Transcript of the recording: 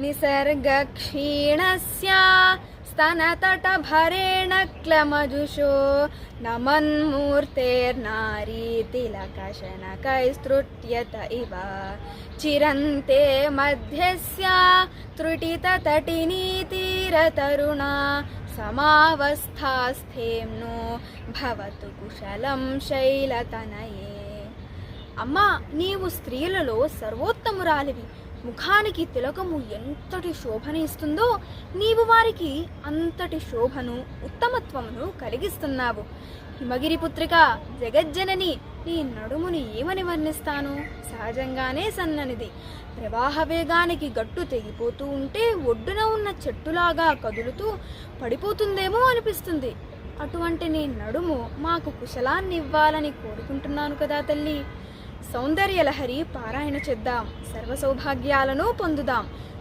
निसर्गक्षीणस्य स्तनतटभरेण क्लमजुषो नमन्मूर्तेर्नारीतिलकशनकैस्तृट्यत इव चिरन्ते मध्यस्य त्रुटिततटिनीतीरतरुणा समावस्थास्थेम्नो భవతు కుశలం శైలతనయే. అమ్మా, నీవు స్త్రీలలో సర్వోత్తమురాలివి. ముఖానికి తిలకము ఎంతటి శోభని ఇస్తుందో నీవు వారికి అంతటి శోభను ఉత్తమత్వమును కలిగిస్తున్నావు. హిమగిరి పుత్రిక, జగజ్జనని, నీ నడుముని ఏమని వర్ణిస్తాను? సహజంగానే సన్ననిది. ప్రవాహ వేగానికి గట్టు తెగిపోతూ ఉంటే ఒడ్డున ఉన్న చెట్టులాగా కదులుతూ పడిపోతుందేమో అనిపిస్తుంది. అటువంటి నీ నడుము మాకు కుశలాన్ని ఇవ్వాలని కోరుకుంటున్నాను కదా తల్లి. సౌందర్యలహరి పారాయణ చేద్దాం, సర్వ సౌభాగ్యాలను పొందుదాం.